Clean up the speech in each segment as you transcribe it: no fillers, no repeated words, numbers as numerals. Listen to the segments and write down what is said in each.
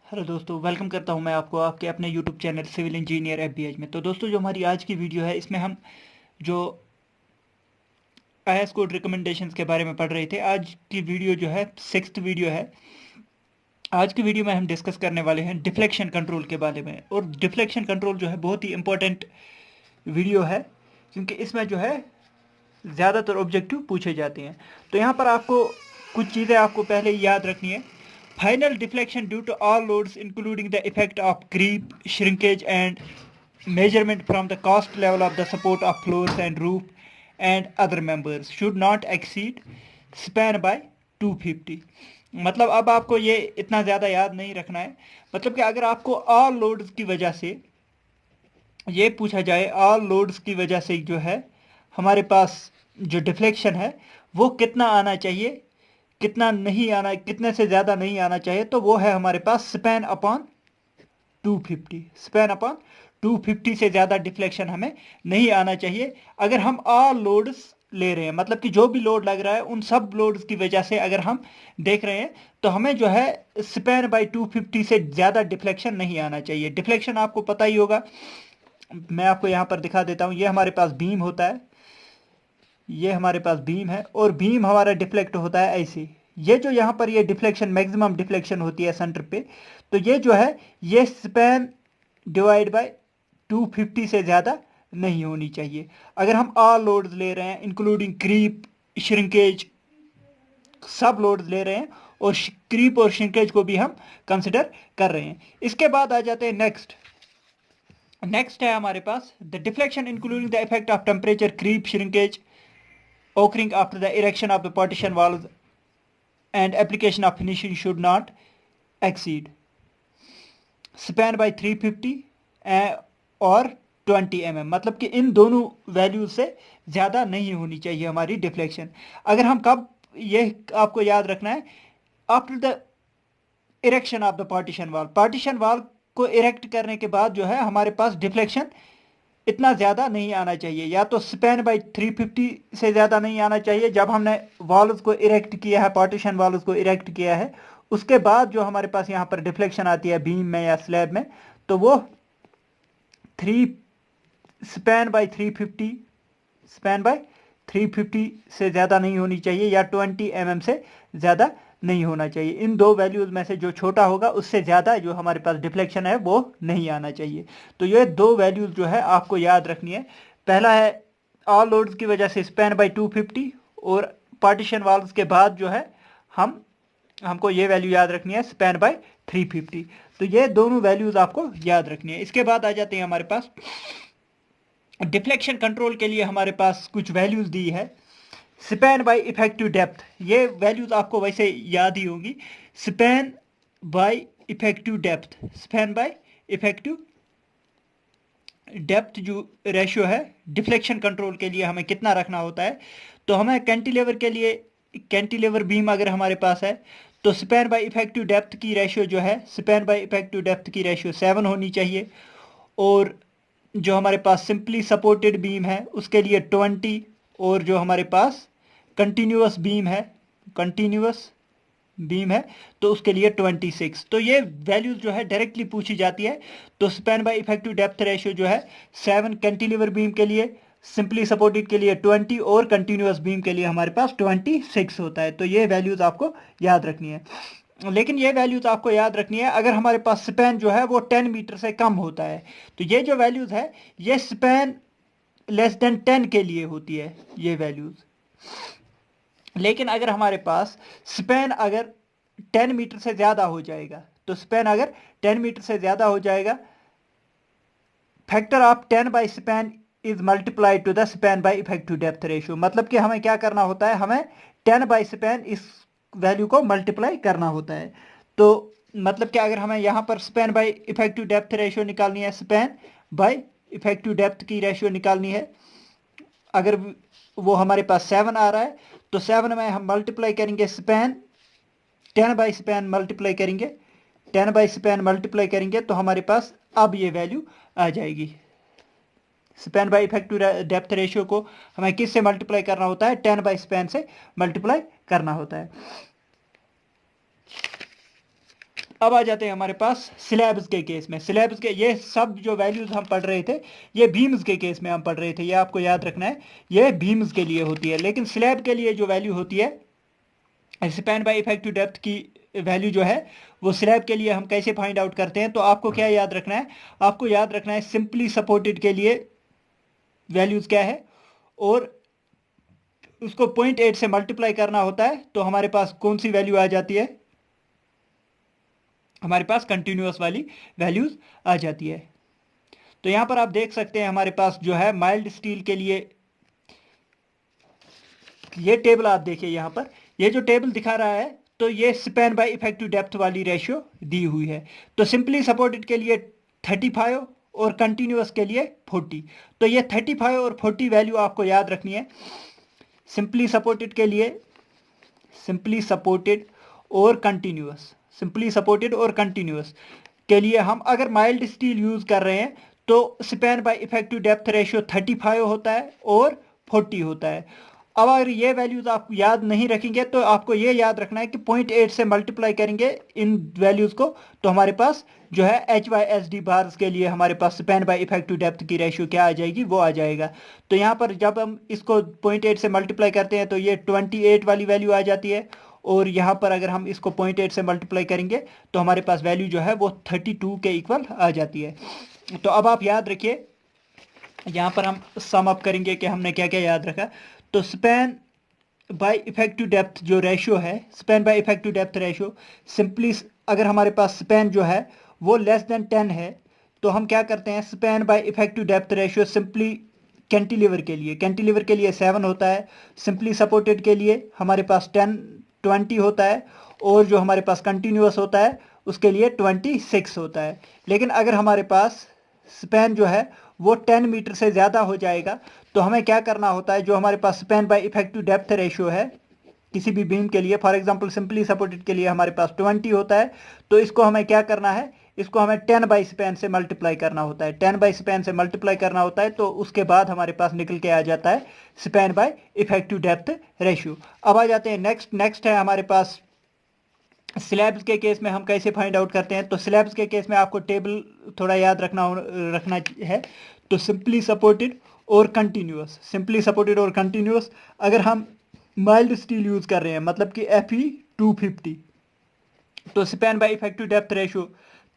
Hello दोस्तों, welcome करता हूं मैं आपको आपके अपने यूट्यूब चैनल सिविल इंजीनियर एफबीएच में। तो दोस्तों, जो हमारी आज की वीडियो है इसमें हम जो आईएएस कोड रिकमेंडेशंस के बारे में पढ़ रहे थे। आज की वीडियो जो है सिक्स्थ वीडियो है। आज की वीडियो में हम डिस्कस करने वाले हैं डिफ्लेक्शन कंट्रोल के बारे में। और डिफ्लेक्शन कंट्रोल जो है बहुत ही इंपॉर्टेंट वीडियो है, क्योंकि इसमें जो है ज़्यादातर ऑब्जेक्टिव पूछे जाते हैं। तो यहाँ पर आपको कुछ चीज़ें आपको पहले ही याद रखनी है। Final deflection due to all loads including the effect of creep, shrinkage and measurement from the cost level of the support of floors and roof and other members should not exceed span by 250। मतलब अब आपको ये इतना ज़्यादा याद नहीं रखना है। मतलब कि अगर आपको ऑल लोड्स की वजह से ये पूछा जाए, ऑल लोड्स की वजह से जो है हमारे पास जो डिफ्लेक्शन है वो कितना आना चाहिए, कितना नहीं आना, कितने से ज़्यादा नहीं आना चाहिए, तो वो है हमारे पास स्पैन अपॉन 250। स्पैन अपॉन 250 से ज़्यादा डिफ्लेक्शन हमें नहीं आना चाहिए। अगर हम ऑल लोड्स ले रहे हैं, मतलब कि जो भी लोड लग रहा है उन सब लोड्स की वजह से अगर हम देख रहे हैं, तो हमें जो है स्पैन बाई 250 से ज़्यादा डिफ्लेक्शन नहीं आना चाहिए। डिफ्लेक्शन आपको पता ही होगा, मैं आपको यहाँ पर दिखा देता हूँ। ये हमारे पास बीम होता है, ये हमारे पास बीम है और बीम हमारा डिफ्लेक्ट होता है ऐसे। ये जो यहाँ पर ये डिफ्लेक्शन, मैक्सिमम डिफ्लेक्शन होती है सेंटर पे, तो ये जो है ये स्पैन डिवाइड बाय 250 से ज़्यादा नहीं होनी चाहिए। अगर हम ऑल लोड्स ले रहे हैं इंक्लूडिंग क्रीप, श्रिंकेज, सब लोड्स ले रहे हैं और क्रीप और श्रिंकेज को भी हम कंसिडर कर रहे हैं। इसके बाद आ जाते हैं नेक्स्ट। नेक्स्ट है हमारे पास the deflection including the effect of temperature, creep, shrinkage occurring after the erection of the partition walls and application of finishing should not exceed span by 350 और 20 mm। मतलब कि इन दोनों वैल्यूज से ज़्यादा नहीं होनी चाहिए हमारी डिफ्लेक्शन। अगर हम कब, ये आपको याद रखना है, after the erection of the partition वाल को इरेक्ट करने के बाद जो है हमारे पास डिफ्लेक्शन इतना ज़्यादा नहीं आना चाहिए। या तो स्पैन बाई 350 से ज़्यादा नहीं आना चाहिए जब हमने वॉल्स को इरेक्ट किया है, पार्टीशन वॉल्स को इरेक्ट किया है, उसके बाद जो हमारे पास यहाँ पर डिफ्लेक्शन आती है बीम में या स्लैब में, तो वो three span by 350, span by 350 से ज़्यादा नहीं होनी चाहिए या 20 mm से ज़्यादा नहीं होना चाहिए। इन दो वैल्यूज़ में से जो छोटा होगा उससे ज़्यादा जो हमारे पास डिफ्लेक्शन है वो नहीं आना चाहिए। तो ये दो वैल्यूज़ जो है आपको याद रखनी है। पहला है ऑल लोड्स की वजह से स्पैन बाई 250, और पार्टीशन वाल्स के बाद जो है हमको ये वैल्यू याद रखनी है स्पैन बाई 350। तो ये दोनों वैल्यूज़ आपको याद रखनी है। इसके बाद आ जाते हैं हमारे पास डिफ्लेक्शन कंट्रोल के लिए हमारे पास कुछ वैल्यूज़ दी है। स्पैन बाय इफेक्टिव डेप्थ, ये वैल्यूज आपको वैसे याद ही होंगी। Span by effective depth, span by effective depth जो रेशियो है डिफ्लेक्शन कंट्रोल के लिए हमें कितना रखना होता है। तो हमें कैंटिलीवर के लिए, कैंटिलीवर बीम अगर हमारे पास है, तो स्पैन बाय इफेक्टिव डेप्थ की रेशियो जो है, स्पैन बाय इफेक्टिव डेप्थ की रेशियो 7 होनी चाहिए। और जो हमारे पास सिंपली सपोर्टेड बीम है उसके लिए 20, और जो हमारे पास कंटिन्यूअस बीम है, कंटिन्यूअस बीम है, तो उसके लिए 26। तो ये वैल्यूज जो है डायरेक्टली पूछी जाती है। तो span by effective depth ratio जो है 7 कैंटिलीवर बीम के लिए, सिंपली सपोर्टेड के लिए 20 और कंटिन्यूअस बीम के लिए हमारे पास 26 होता है। तो ये वैल्यूज आपको याद रखनी है। लेकिन ये वैल्यूज आपको याद रखनी है अगर हमारे पास स्पैन जो है वो 10 मीटर से कम होता है। तो ये जो वैल्यूज है ये स्पैन लेस देन 10 के लिए होती है ये वैल्यूज। लेकिन अगर हमारे पास स्पैन अगर 10 मीटर से ज़्यादा हो जाएगा, तो स्पैन अगर 10 मीटर से ज़्यादा हो जाएगा, factor of 10 by span is multiplied to the span by effective depth ratio. मतलब कि हमें क्या करना होता है, हमें 10 बाई स्पैन इस वैल्यू को मल्टीप्लाई करना होता है। तो मतलब कि अगर हमें यहाँ पर span by effective depth ratio निकालनी है, स्पैन बाई इफेक्टिव डेप्थ की रेशियो निकालनी है, अगर वो हमारे पास 7 आ रहा है, तो 7 में हम मल्टीप्लाई करेंगे स्पैन, 10 बाई स्पैन मल्टीप्लाई करेंगे, 10 बाई स्पैन मल्टीप्लाई करेंगे, तो हमारे पास अब ये वैल्यू आ जाएगी। Span by effective depth ratio को हमें किस से मल्टीप्लाई करना होता है, 10 बाई स्पैन से मल्टीप्लाई करना होता है। अब आ जाते हैं हमारे पास स्लैब्स के केस में। स्लैब्स के ये सब जो वैल्यूज हम पढ़ रहे थे ये बीम्स के केस में हम पढ़ रहे थे, ये आपको याद रखना है, ये बीम्स के लिए होती है। लेकिन स्लैब के लिए जो वैल्यू होती है स्पैन बाय इफेक्टिव डेप्थ की वैल्यू जो है वो स्लैब के लिए हम कैसे फाइंड आउट करते हैं, तो आपको क्या याद रखना है, आपको याद रखना है सिंपली सपोर्टेड के लिए वैल्यूज क्या है और उसको 0.8 से मल्टीप्लाई करना होता है, तो हमारे पास कौन सी वैल्यू आ जाती है, हमारे पास कंटिन्यूअस वाली वैल्यूज आ जाती है। तो यहां पर आप देख सकते हैं हमारे पास जो है माइल्ड स्टील के लिए ये टेबल आप देखिए, यहां पर ये जो टेबल दिखा रहा है तो ये स्पैन बाय इफेक्टिव डेप्थ वाली रेशियो दी हुई है। तो सिंपली सपोर्टेड के लिए 35 और कंटिन्यूअस के लिए 40। तो ये 35 और 40 वैल्यू आपको याद रखनी है। सिंपली सपोर्टेड के लिए सिंपली सपोर्टेड और कंटिन्यूअस सिंपली सपोर्टेड और कंटिन्यूअस के लिए हम अगर माइल्ड स्टील यूज कर रहे हैं तो span by effective depth ratio 35 होता है और 40 होता है। अब अगर ये वैल्यूज आप याद नहीं रखेंगे तो आपको ये याद रखना है कि 0.8 से मल्टीप्लाई करेंगे इन वैल्यूज को, तो हमारे पास जो है HYSD बार्स के लिए हमारे पास स्पैन बाय इफेक्टिव डेप्थ की रेशियो क्या आ जाएगी, वो आ जाएगा। तो यहाँ पर जब हम इसको 0.8 से मल्टीप्लाई करते हैं तो ये 28 वाली वैल्यू आ जाती है, और यहाँ पर अगर हम इसको 0.8 से मल्टीप्लाई करेंगे तो हमारे पास वैल्यू जो है वो 32 के इक्वल आ जाती है। तो अब आप याद रखिए, यहाँ पर हम सम अप करेंगे कि हमने क्या क्या याद रखा। तो स्पैन बाय इफेक्टिव डेप्थ जो रेशियो है, span by effective depth ratio simply अगर हमारे पास स्पैन जो है वो लेस देन 10 है तो हम क्या करते हैं, span by effective depth ratio simply cantilever के लिए 7 होता है, सिंपली सपोर्टेड के लिए हमारे पास 20 होता है, और जो हमारे पास कंटिन्यूअस होता है उसके लिए 26 होता है। लेकिन अगर हमारे पास स्पैन जो है वो 10 मीटर से ज़्यादा हो जाएगा तो हमें क्या करना होता है, जो हमारे पास span by effective depth ratio है किसी भी बीम के लिए, फॉर एग्जांपल सिंपली सपोर्टेड के लिए हमारे पास 20 होता है, तो इसको हमें क्या करना है, इसको हमें 10 बाई स्पैन से मल्टीप्लाई करना होता है। 10 बाई स्पैन से मल्टीप्लाई करना होता है तो उसके बाद हमारे पास निकल के आ जाता है span by effective depth ratio. अब आ जाते हैं नेक्स्ट है हमारे पास स्लैब्स के केस में हम कैसे फाइंड आउट करते हैं। तो स्लैब्स के केस में आपको टेबल थोड़ा याद रखना है। तो सिंपली सपोर्टेड और कंटिन्यूअस अगर हम माइल्ड स्टील यूज कर रहे हैं मतलब कि Fe250, तो span by effective depth ratio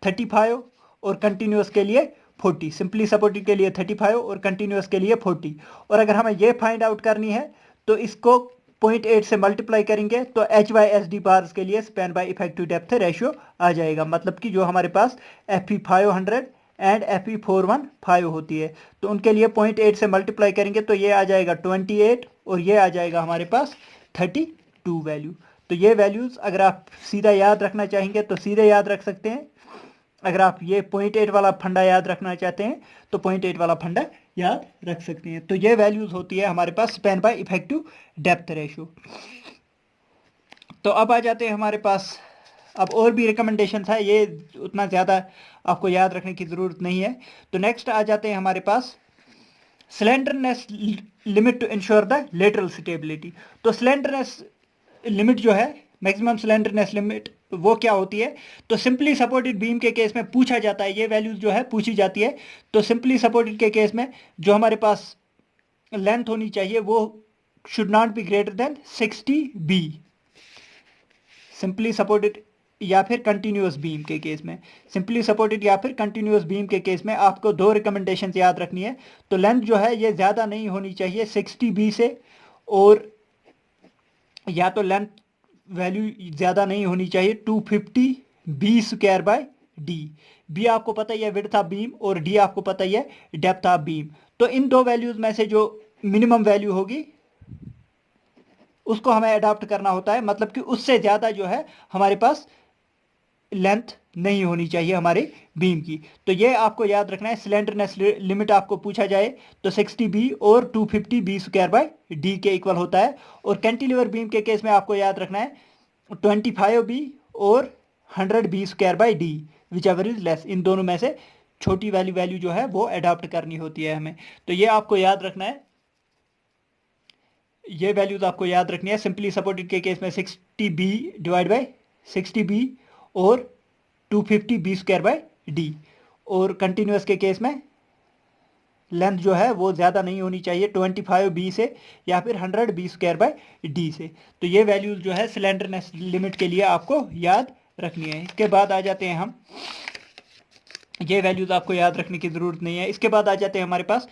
35 और कंटिन्यूअस के लिए 40, सिंपली सपोर्टेड के लिए 35 और कंटिन्यूअस के लिए 40। और अगर हमें ये फाइंड आउट करनी है तो इसको 0.8 से मल्टीप्लाई करेंगे तो HYSD बार्स के लिए span by effective depth ratio आ जाएगा, मतलब कि जो हमारे पास Fe500 एंड Fe415 होती है तो उनके लिए 0.8 से मल्टीप्लाई करेंगे तो ये आ जाएगा 28 और ये आ जाएगा हमारे पास 32 वैल्यू। तो ये वैल्यूज अगर आप सीधा याद रखना चाहेंगे तो सीधे याद रख सकते हैं, अगर आप ये 0.8 वाला फंडा याद रखना चाहते हैं तो 0.8 वाला फंडा याद रख सकते हैं। तो ये वैल्यूज होती है हमारे पास span by effective depth ratio. तो अब आ जाते हैं हमारे पास, अब और भी रिकमेंडेशन है, ये उतना ज़्यादा आपको याद रखने की ज़रूरत नहीं है। तो नेक्स्ट आ जाते हैं हमारे पास slenderness limit to ensure the lateral stability. तो स्लेंडरनेस लिमिट जो है, मैक्सिमम स्लेंडरनेस लिमिट, वो क्या होती है, तो सिंपली सपोर्टेड बीम के केस में पूछा जाता है, ये वैल्यूज जो है पूछी जाती है। तो सिंपली सपोर्टेड के केस में जो हमारे पास लेंथ होनी चाहिए वो should not be greater than 60 B, simply supported या फिर कंटिन्यूअस बीम के केस में, सिंपली सपोर्टेड या फिर कंटिन्यूअस बीम के केस में आपको दो रिकमेंडेशन याद रखनी है। तो लेंथ जो है ये ज़्यादा नहीं होनी चाहिए 60 B से, और या तो लेंथ वैल्यू ज़्यादा नहीं होनी चाहिए 250 B² बी आपको पता ही है विड्थ ऑफ बीम, और डी आपको पता ही है डेप्थ ऑफ बीम। तो इन दो वैल्यूज में से जो मिनिमम वैल्यू होगी उसको हमें अडॉप्ट करना होता है, मतलब कि उससे ज़्यादा जो है हमारे पास लेंथ नहीं होनी चाहिए हमारे बीम की। तो ये आपको याद रखना है, स्लेंडरनेस लिमिट आपको पूछा जाए तो 60 B और 250 B² के इक्वल होता है। और कैंटिलीवर बीम के केस में आपको याद रखना है 25 B और 100 B²/D, whichever is less, इन दोनों में से छोटी वाली वैल्यू जो है वो अडॉप्ट करनी होती है हमें। तो ये आपको याद रखना है, ये वैल्यूज आपको याद रखनी है। सिंपली सपोर्टेड के केस में 60 B/60 B और 250 बी स्क्वायर बाई डी। और कंटिन्यूस के केस में लेंथ जो है वो ज़्यादा नहीं होनी चाहिए 25 बी से या फिर 100 बी स्क्वायर बाई डी से। तो ये वैल्यूज जो है स्लेंडरनेस लिमिट के लिए आपको याद रखनी है। इसके बाद आ जाते हैं हम, ये वैल्यूज आपको याद रखने की ज़रूरत नहीं है। इसके बाद आ जाते हैं हमारे पास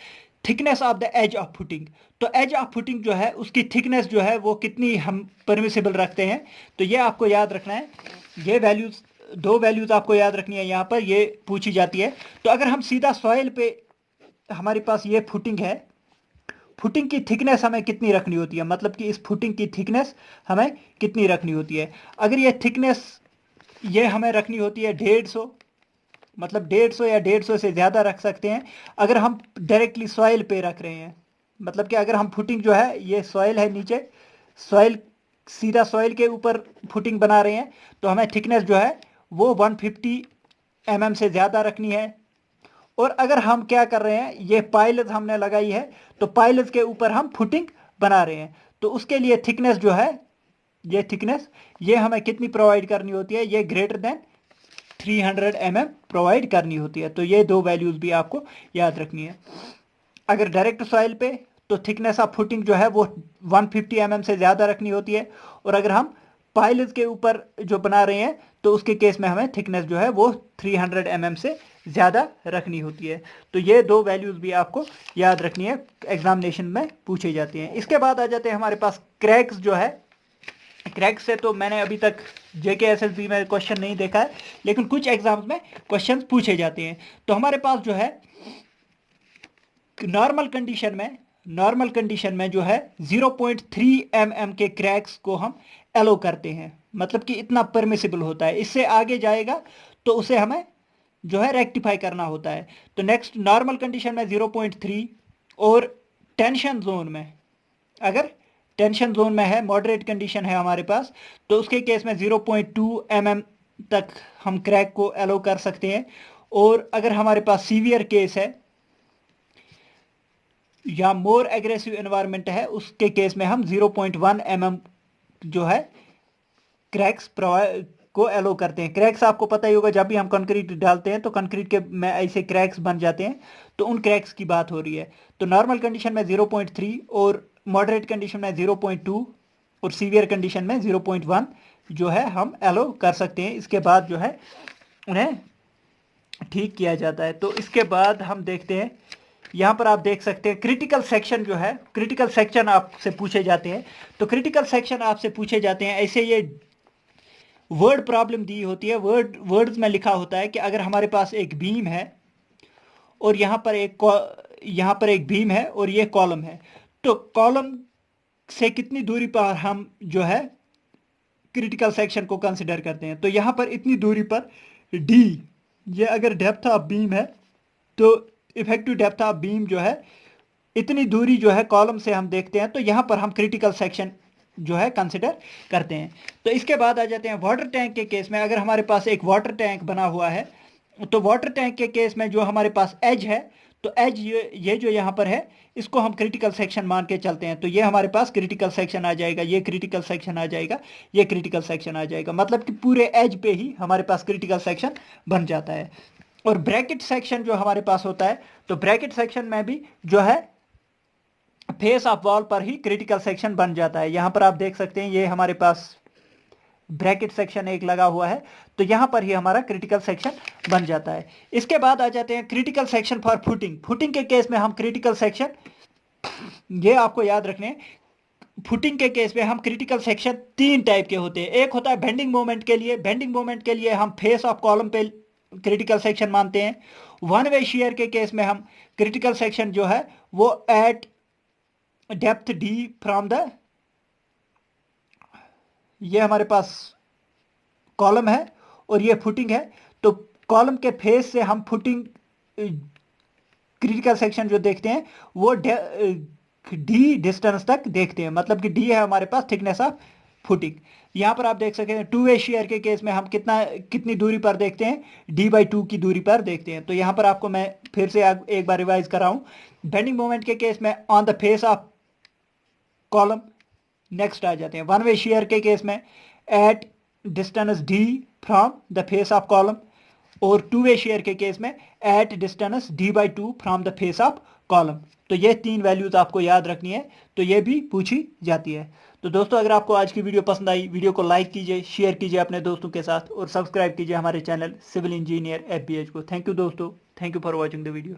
thickness of the edge of footing. तो एज ऑफ फुटिंग जो है उसकी थिकनेस जो है वो कितनी हम परमिसिबल रखते हैं, तो ये आपको याद रखना है। ये वैल्यूज, दो वैल्यूज आपको याद रखनी है, यहाँ पर ये पूछी जाती है। तो अगर हम सीधा सॉइल पे, हमारे पास ये फुटिंग है, फुटिंग की थिकनेस हमें कितनी रखनी होती है, मतलब कि इस फुटिंग की थिकनेस हमें कितनी रखनी होती है। अगर ये थिकनेस ये हमें रखनी होती है 150, मतलब 150 या 150 से ज़्यादा रख सकते हैं अगर हम डायरेक्टली सॉइल पे रख रहे हैं। मतलब कि अगर हम फुटिंग जो है, ये सॉइल है नीचे, सॉइल, सीधा सॉइल के ऊपर फुटिंग बना रहे हैं, तो हमें थिकनेस जो है वो 150 mm से ज़्यादा रखनी है। और अगर हम क्या कर रहे हैं, ये पाइल्स हमने लगाई है, तो पाइल्स के ऊपर हम फुटिंग बना रहे हैं, तो उसके लिए थिकनेस जो है, ये थिकनेस ये हमें कितनी प्रोवाइड करनी होती है, ये ग्रेटर देन 300 mm प्रोवाइड करनी होती है। तो ये दो वैल्यूज भी आपको याद रखनी है। अगर डायरेक्ट सॉइल पे तो थिकनेस ऑफ फुटिंग जो है वो 150 mm से ज़्यादा रखनी होती है, और अगर हम पाइल्स के ऊपर जो बना रहे हैं तो उसके केस में हमें थिकनेस जो है वो 300 mm से ज़्यादा रखनी होती है। तो ये दो वैल्यूज़ भी आपको याद रखनी है, एग्जामिनेशन में पूछे जाते हैं। इसके बाद आ जाते हैं हमारे पास क्रैक्स जो है। क्रैक से तो मैंने अभी तक JK SSB में क्वेश्चन नहीं देखा है, लेकिन कुछ एग्जाम्स में क्वेश्चन पूछे जाते हैं। तो हमारे पास जो है नॉर्मल कंडीशन में जो है 0.3 mm के क्रैक्स को हम एलो करते हैं, मतलब कि इतना परमिसिबल होता है। इससे आगे जाएगा तो उसे हमें जो है रेक्टिफाई करना होता है। तो नेक्स्ट, नॉर्मल कंडीशन में 0.3, और टेंशन जोन में, अगर टेंशन जोन में है, मॉडरेट कंडीशन है हमारे पास, तो उसके केस में 0.2 mm तक हम क्रैक को एलो कर सकते हैं। और अगर हमारे पास सीवियर केस है या मोर एग्रेसिव एनवायरनमेंट है, उसके केस में हम 0.1 mm जो है क्रैक्स को एलो करते हैं। क्रैक्स आपको पता ही होगा, जब भी हम कंक्रीट डालते हैं तो कंक्रीट के में ऐसे क्रैक्स बन जाते हैं, तो उन क्रैक्स की बात हो रही है। तो नॉर्मल कंडीशन में 0.3, और मॉडरेट कंडीशन में 0.2, और सीवियर कंडीशन में 0.1 जो है हम एलो कर सकते हैं। इसके बाद जो है उन्हें ठीक किया जाता है। तो इसके बाद हम देखते हैं, यहाँ पर आप देख सकते हैं क्रिटिकल सेक्शन जो है, क्रिटिकल सेक्शन आपसे पूछे जाते हैं। तो क्रिटिकल सेक्शन आपसे पूछे जाते हैं, ऐसे ये वर्ड प्रॉब्लम दी होती है, वर्ड्स में लिखा होता है कि अगर हमारे पास एक बीम है और यहाँ पर एक बीम है और ये कॉलम है, तो कॉलम से कितनी दूरी पर हम जो है क्रिटिकल सेक्शन को कंसिडर करते हैं। तो यहाँ पर इतनी दूरी पर डी, ये अगर डेप्थ ऑफ बीम है तो इफेक्टिव डेप्थ ऑफ बीम जो है, इतनी दूरी जो है कॉलम से हम देखते हैं, तो यहाँ पर हम क्रिटिकल सेक्शन जो है कंसिडर करते हैं। तो इसके बाद आ जाते हैं वाटर टैंक के केस में। अगर हमारे पास एक वाटर टैंक बना हुआ है, तो वाटर टैंक के केस में जो हमारे पास एज है, तो एज ये जो यहाँ पर है, इसको हम क्रिटिकल सेक्शन मान के चलते हैं। तो ये हमारे पास क्रिटिकल सेक्शन आ जाएगा, ये क्रिटिकल सेक्शन आ जाएगा, ये क्रिटिकल सेक्शन आ जाएगा, मतलब कि पूरे एज पे ही हमारे पास क्रिटिकल सेक्शन बन जाता है। और ब्रैकेट सेक्शन जो हमारे पास होता है, तो ब्रैकेट सेक्शन में भी जो है फेस ऑफ वॉल पर ही क्रिटिकल सेक्शन बन जाता है। यहां पर आप देख सकते हैं, ये हमारे पास ब्रैकेट सेक्शन एक लगा हुआ है, तो यहां पर ही हमारा क्रिटिकल सेक्शन बन जाता है। इसके बाद आ जाते हैं critical section for footing. Footing के केस में हम क्रिटिकल सेक्शन, ये आपको याद रखने हैं, फुटिंग के केस में हम क्रिटिकल सेक्शन तीन टाइप के होते हैं। एक होता है बेंडिंग मोमेंट के लिए, बेंडिंग मोमेंट के लिए हम फेस ऑफ कॉलम पे क्रिटिकल सेक्शन मानते हैं। वन वे शेयर के केस में हम क्रिटिकल सेक्शन जो है वो eight depth D from the, ये हमारे पास कॉलम है और ये फुटिंग है, तो कॉलम के फेस से हम फुटिंग क्रिटिकल सेक्शन जो देखते हैं वो डी डिस्टेंस तक देखते हैं, मतलब कि डी है हमारे पास थिकनेस ऑफ फुटिंग। यहां पर आप देख सकते हैं टू वे शेयर के केस में हम कितनी दूरी पर देखते हैं, D/2 की दूरी पर देखते हैं। तो यहां पर आपको मैं फिर से एक बार रिवाइज कर रहा हूं। बेंडिंग मोमेंट के केस में on the face of column. Next आ जाते हैं वन वे शेयर के केस में at distance D from the face of column, और टू वे शेयर के केस में at distance d/2 from the face of column. तो ये 3 वैल्यूज आपको याद रखनी है, तो ये भी पूछी जाती है। तो दोस्तों अगर आपको आज की वीडियो पसंद आई, वीडियो को लाइक कीजिए, शेयर कीजिए अपने दोस्तों के साथ और सब्सक्राइब कीजिए हमारे चैनल सिविल इंजीनियर FBH को। थैंक यू दोस्तों, thank you for watching the video.